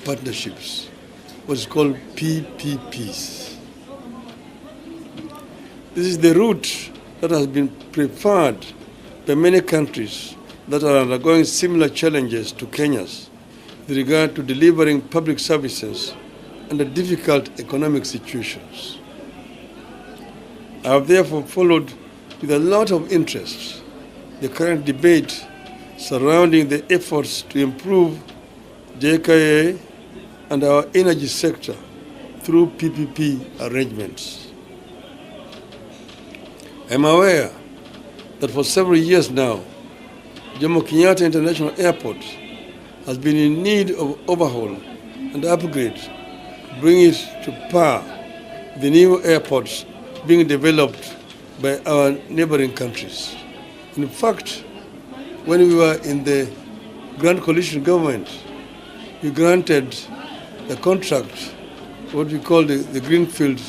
partnerships, what is called PPPs. This is the route that has been preferred by many countries that are undergoing similar challenges to Kenyans with regard to delivering public services under difficult economic situations. I have therefore followed with a lot of interest the current debate surrounding the efforts to improve Jkia and our energy sector through PPP arrangements. I am aware that for several years now, Jomo Kenyatta International Airport has been in need of overhaul and upgrade to bring it to par with the new airports being developed by our neighboring countries. In fact, when we were in the Grand Coalition government, we granted a contract, what we call the Greenfield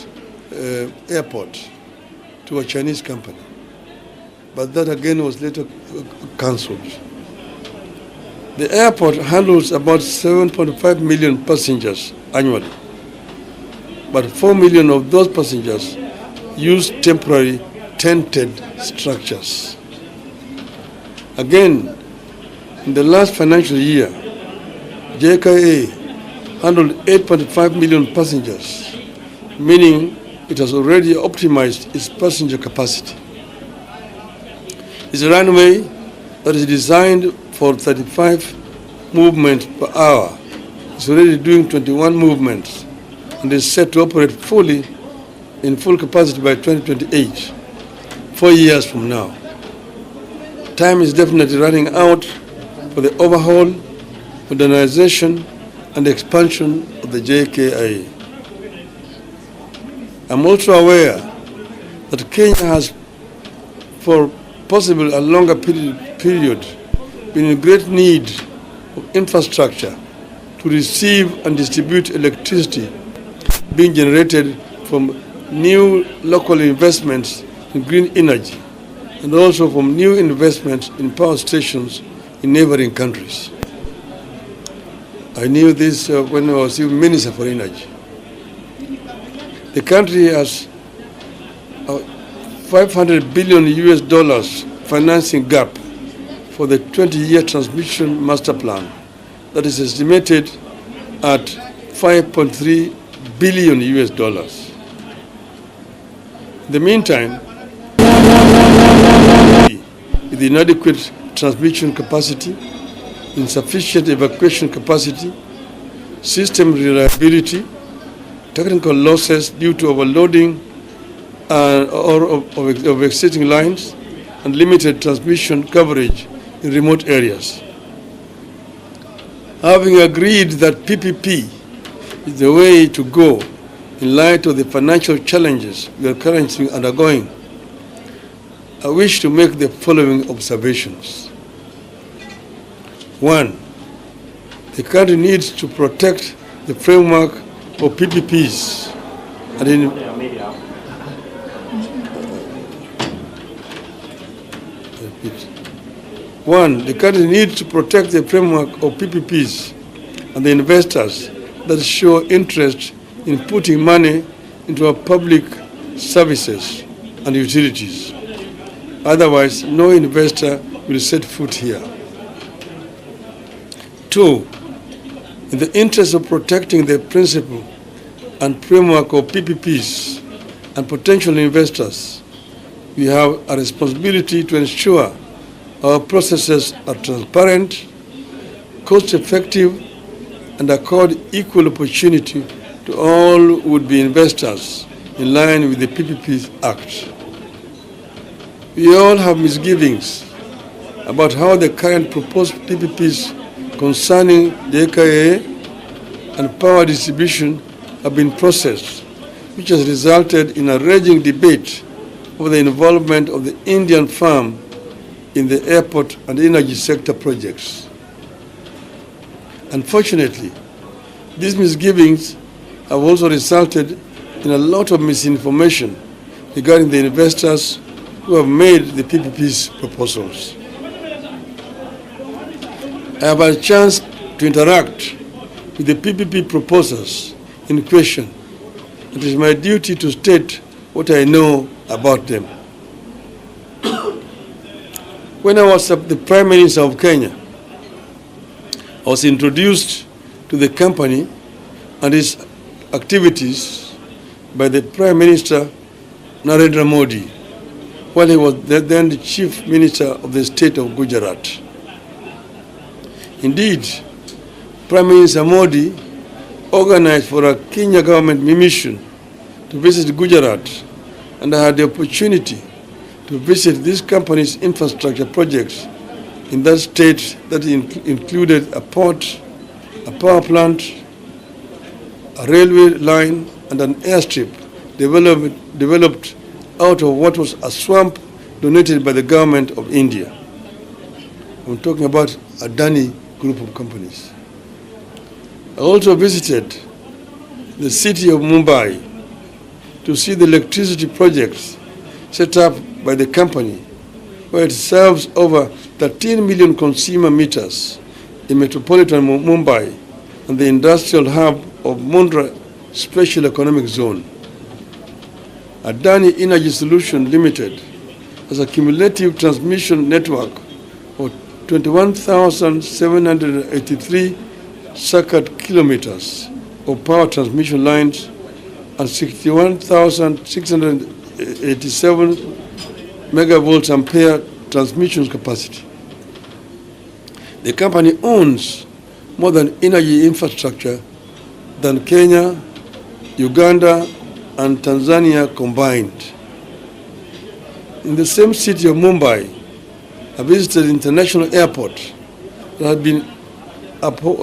Airport, to a Chinese company. But that again was later cancelled. The airport handles about 7.5 million passengers annually, but 4 million of those passengers use temporary tented structures. Again, in the last financial year, Jkia handled 8.5 million passengers, meaning it has already optimized its passenger capacity. Its runway that is designed for 35 movements per hour is already doing 21 movements and is set to operate fully in full capacity by 2028, 4 years from now. Time is definitely running out for the overhaul, modernization, and expansion of the Jkia. I'm also aware that Kenya has, for possibly a longer period, been in great need of infrastructure to receive and distribute electricity being generated from new local investments in green energy and also from new investments in power stations in neighboring countries. I knew this when I was even Minister for Energy. The country has $500 billion financing gap for the 20-year transmission master plan that is estimated at $5.3 billion. In the meantime, with inadequate transmission capacity, insufficient evacuation capacity, system reliability, technical losses due to overloading of existing lines, and limited transmission coverage in remote areas. Having agreed that PPP is the way to go in light of the financial challenges we are currently undergoing, I wish to make the following observations. 1. The country needs to protect the framework of PPPs and the country needs to protect the framework of PPPs and the investors that show interest in putting money into our public services and utilities. Otherwise, no investor will set foot here. 2. In the interest of protecting the principle and framework of PPPs and potential investors, we have a responsibility to ensure our processes are transparent, cost-effective, and accord equal opportunity to all would-be investors in line with the PPPs Act. We all have misgivings about how the current proposed PPPs concerning the Jkia and power distribution have been processed, which has resulted in a raging debate over the involvement of the Indian firm in the airport and energy sector projects. Unfortunately, these misgivings have also resulted in a lot of misinformation regarding the investors who have made the PPP's proposals. I have a chance to interact with the PPP proposals in question. It is my duty to state what I know about them. When I was the Prime Minister of Kenya, I was introduced to the company and its activities by the Prime Minister Narendra Modi, while he was then the Chief Minister of the state of Gujarat. Indeed, Prime Minister Modi organized for a Kenya government mission to visit Gujarat, and I had the opportunity to visit this company's infrastructure projects in that state that included a port, a power plant, a railway line, and an airstrip developed out of what was a swamp donated by the government of India. I'm talking about Adani Group of companies. I also visited the city of Mumbai to see the electricity projects set up by the company, where it serves over 13 million consumer meters in metropolitan Mumbai and the industrial hub of Mundra Special Economic Zone. Adani Energy Solution Limited has a cumulative transmission network of 21,783 circuit kilometers of power transmission lines and 61,687 megavolts ampere transmission capacity. The company owns more than energy infrastructure than Kenya, Uganda, and Tanzania combined. In the same city of Mumbai, I visited the international airport that had been overhauled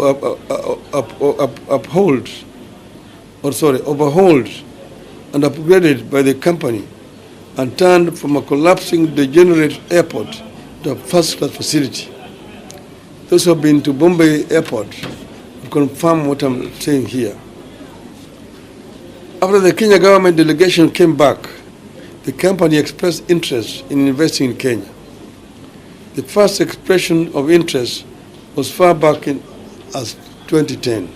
and upgraded by the company and turned from a collapsing, degenerate airport to a first-class facility. Those who have been to Bombay Airport will confirm what I'm saying here. After the Kenya government delegation came back, the company expressed interest in investing in Kenya. The first expression of interest was far back as 2010.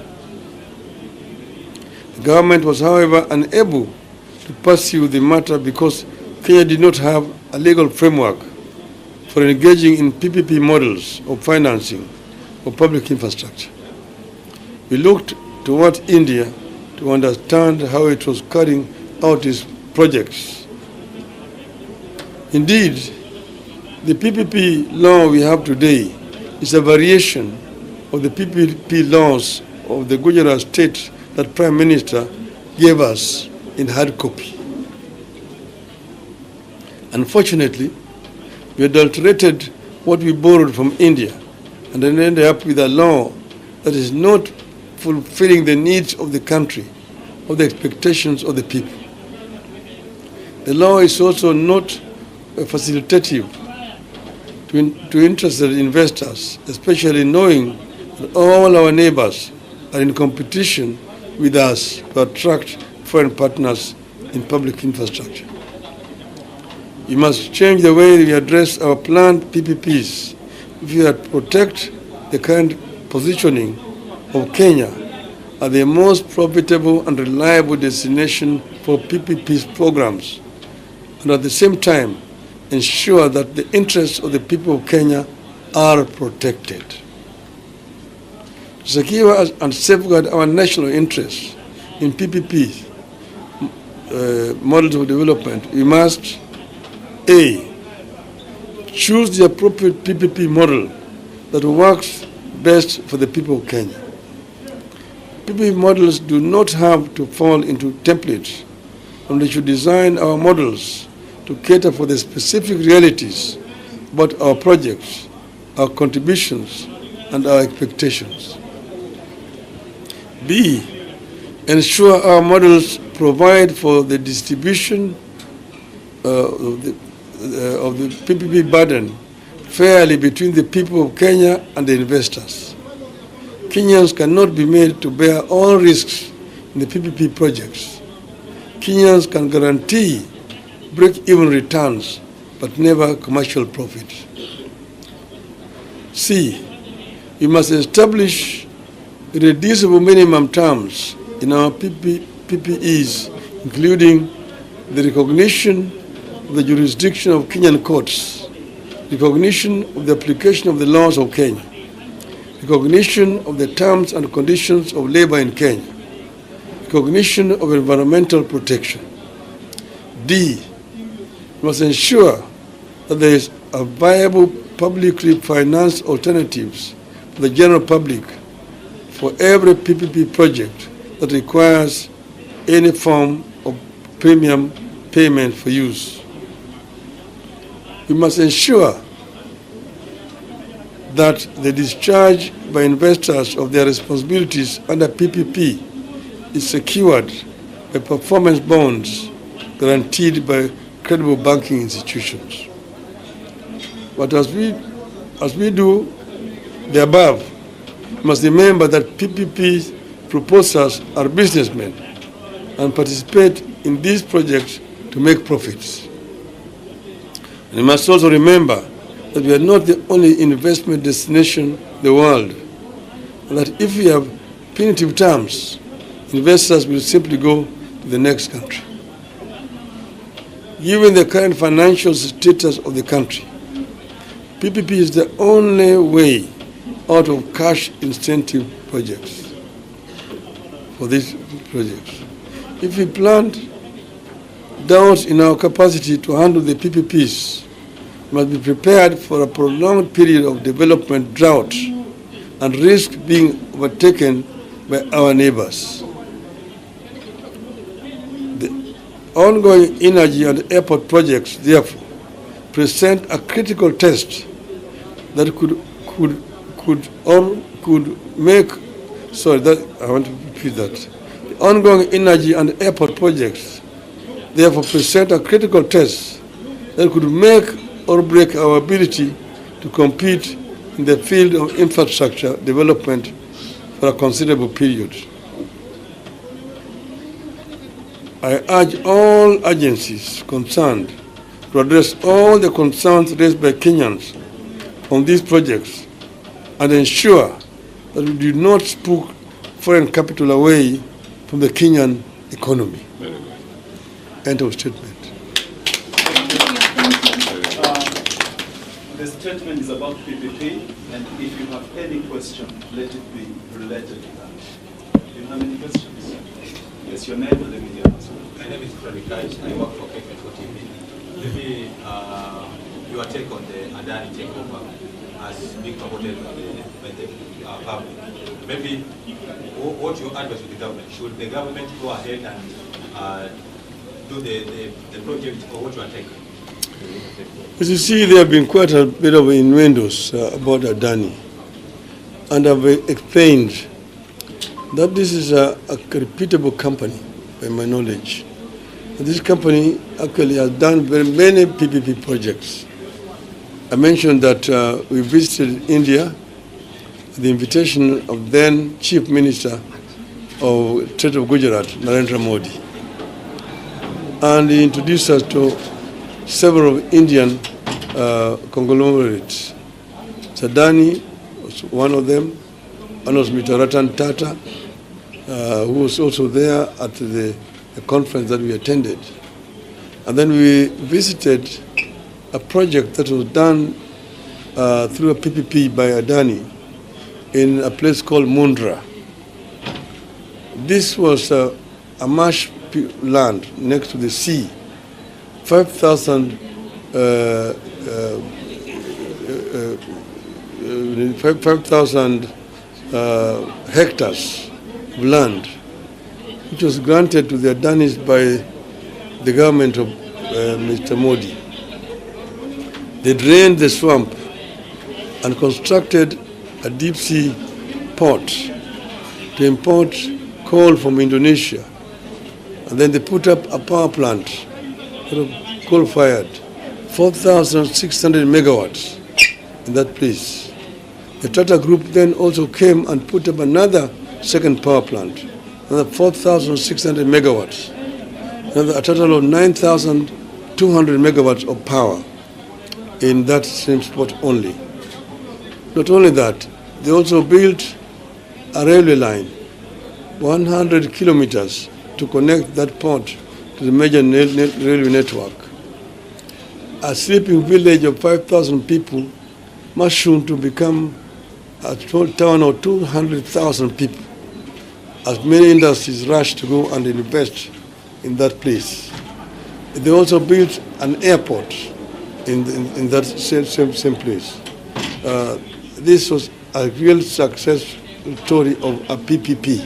The government was, however, unable to pursue the matter because Kenya did not have a legal framework for engaging in PPP models of financing of public infrastructure. We looked toward India to understand how it was carrying out its projects. Indeed, the PPP law we have today is a variation of the PPP laws of the Gujarat state that Prime Minister gave us in hard copy. Unfortunately, we adulterated what we borrowed from India and then ended up with a law that is not fulfilling the needs of the country or the expectations of the people. The law is also not facilitative to interested investors, especially knowing that all our neighbors are in competition with us to attract foreign partners in public infrastructure. We must change the way we address our planned PPPs if we are to protect the current positioning of Kenya as the most profitable and reliable destination for PPPs programs, and at the same time ensure that the interests of the people of Kenya are protected. To secure and safeguard our national interests in PPP models of development, we must A, choose the appropriate PPP model that works best for the people of Kenya. PPP models do not have to fall into templates, and we should design our models to cater for the specific realities about our projects, our contributions, and our expectations. B, ensure our models provide for the distribution of the PPP burden fairly between the people of Kenya and the investors. Kenyans cannot be made to bear all risks in the PPP projects. Kenyans can guarantee break-even returns, but never commercial profit. C, we must establish irreducible minimum terms in our PPPs, including the recognition of the jurisdiction of Kenyan courts, recognition of the application of the laws of Kenya, recognition of the terms and conditions of labor in Kenya, recognition of environmental protection. D, must ensure that there is a viable publicly financed alternatives for the general public for every PPP project that requires any form of premium payment for use. We must ensure that the discharge by investors of their responsibilities under PPP is secured by performance bonds guaranteed by credible banking institutions. But as we do the above, we must remember that PPP proposers are businessmen and participate in these projects to make profits. And we must also remember that we are not the only investment destination in the world, and that if we have punitive terms, investors will simply go to the next country. Given the current financial status of the country, PPP is the only way out of cash incentive projects for these projects. If we plant doubts in our capacity to handle the PPPs, we must be prepared for a prolonged period of development drought and risk being overtaken by our neighbors. The ongoing energy and airport projects, therefore, present a critical test that I want to repeat that. The ongoing energy and airport projects therefore present a critical test that could make or break our ability to compete in the field of infrastructure development for a considerable period. I urge all agencies concerned to address all the concerns raised by Kenyans on these projects and ensure that we do not spook foreign capital away from the Kenyan economy. End of statement. The statement is about PPP, and if you have any question, let it be related to that. Do you have any questions? Yes, your name and the media. My name is Prabikash. I work for KPPs. Maybe your take on the Adani takeover as being promoted by the public. Maybe what your advice to the government? Should the government go ahead and do the project, or what your take? As you see, there have been quite a bit of innuendos about Adani, and I've explained that this is a reputable company, by my knowledge. And this company actually has done very many PPP projects. I mentioned that we visited India at the invitation of then Chief Minister of State of Gujarat, Narendra Modi, and he introduced us to several Indian conglomerates. Adani was one of them. One was Mr. Ratan Tata, who was also there at the conference that we attended. And then we visited a project that was done through a PPP by Adani in a place called Mundra. This was a marsh land next to the sea. 5,000 hectares of land, which was granted to the Adanis by the government of Mr. Modi. They drained the swamp and constructed a deep sea port to import coal from Indonesia. And then they put up a power plant, coal-fired, 4,600 megawatts in that place. The Tata Group then also came and put up another second power plant, another 4,600 megawatts, a total of 9,200 megawatts of power in that same spot only. Not only that, they also built a railway line, 100 kilometers to connect that port to the major railway network. A sleeping village of 5,000 people must soon to become a town of 200,000 people, as many industries rush to go and invest in that place. They also built an airport in that same place. This was a real success story of a PPP.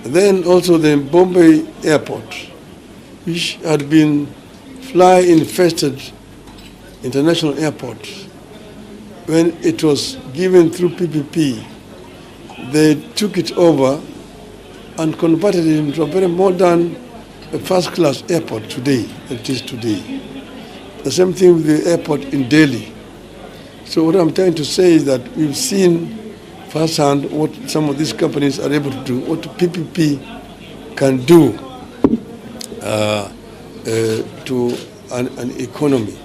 Then also the Bombay airport, which had been fly-infested international airport. When it was given through PPP, they took it over and converted it into a very modern, first-class airport today, it is today. The same thing with the airport in Delhi. So what I'm trying to say is that we've seen firsthand what some of these companies are able to do, what PPP can do to an economy.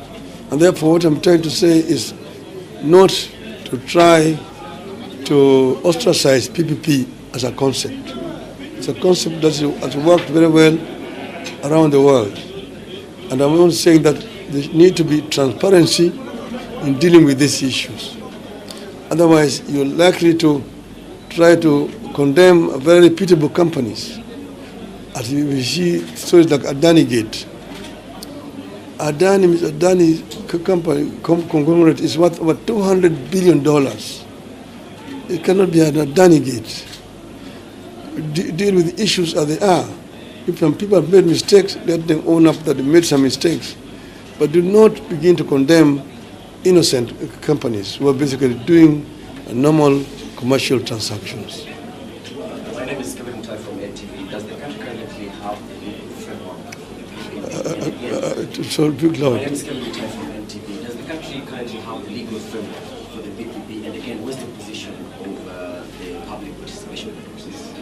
And therefore what I'm trying to say is not to try to ostracize PPP as a concept. It's a concept that has worked very well around the world. And I'm only saying that there need to be transparency in dealing with these issues. Otherwise, you're likely to try to condemn very reputable companies. As we see stories like Adani Gate. Adani company conglomerate is worth over $200 billion. It cannot be an Adani Gate. Deal with issues as they are. If some people have made mistakes, let them own up that they made some mistakes. But do not begin to condemn innocent companies who are basically doing normal commercial transactions. My name is Kevin from NTV. Does the country currently have the legal framework? So big loud. My name is Kevin from NTV. Does the country currently have the legal framework for the PPP? And again, what's the position of the public participation process?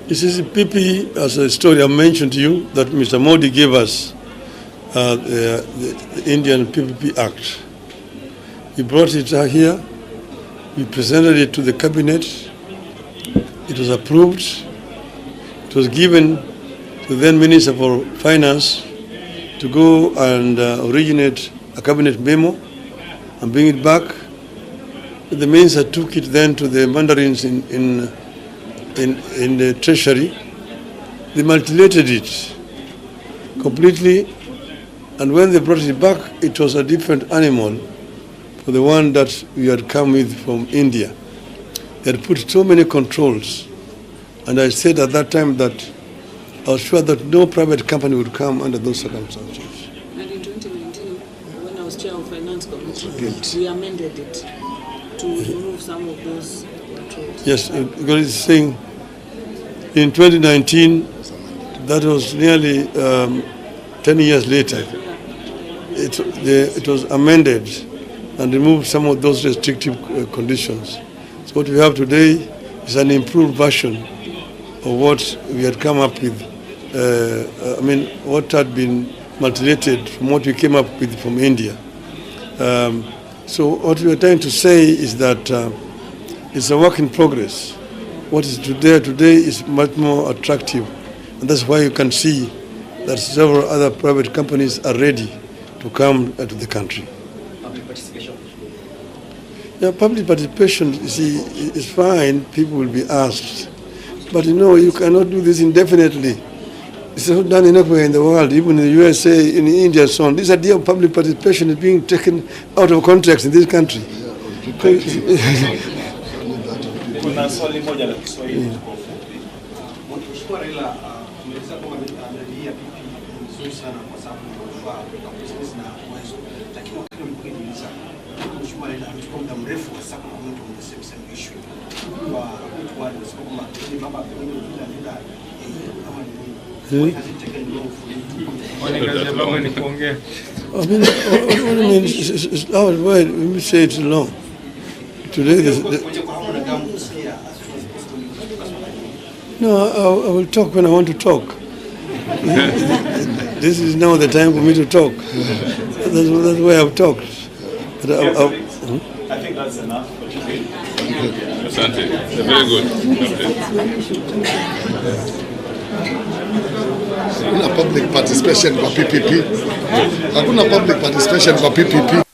This is a PP, as a story I mentioned to you, that Mr. Modi gave us the Indian PPP Act. He brought it here, we presented it to the cabinet, it was approved, it was given to the then Minister for Finance to go and originate a cabinet memo and bring it back. The minister took it then to the mandarins in the treasury. They manipulated it completely, and when they brought it back, it was a different animal for the one that we had come with from India. They had put so many controls, and I said at that time that I was sure that no private company would come under those circumstances. And in 2019, when I was chair of Finance Committee, we amended it to remove some of those controls. Yes, because it's saying in 2019, that was nearly 10 years later, it was amended and removed some of those restrictive conditions. So what we have today is an improved version of what we had come up with. What had been multilated from what we came up with from India. So what we are trying to say is that it's a work in progress. What is today is much more attractive, and that's why you can see that several other private companies are ready to come to the country. Public participation? Yeah, public participation, you see, is fine. People will be asked, but you cannot do this indefinitely. It's not done anywhere in the world, even in the USA, in India, and so on. This idea of public participation is being taken out of context in this country. Kuna swali moja la Kiswahili kwa ufupi. Mheshimiwa Raila, umeeleza kwamba miradi ya PPP ni nzuri sana kwa sababu inafaa kwa business na uwezo. Lakini wakati mkuuliza, Mheshimiwa Raila amechukua muda mrefu hasa kwa mtu mwenye same issue. Kwa mtu wale wasiko kama ni baba pengine bila kama ni nini. Has it taken long for you to come? What do you mean? It's our word. We say it's long. Today, no, I will talk when I want to talk. This is now the time for me to talk. That's why I've talked. I think that's enough for today. Asante. Very good. Hakuna public participation kwa PPP. Hakuna public participation kwa PPP.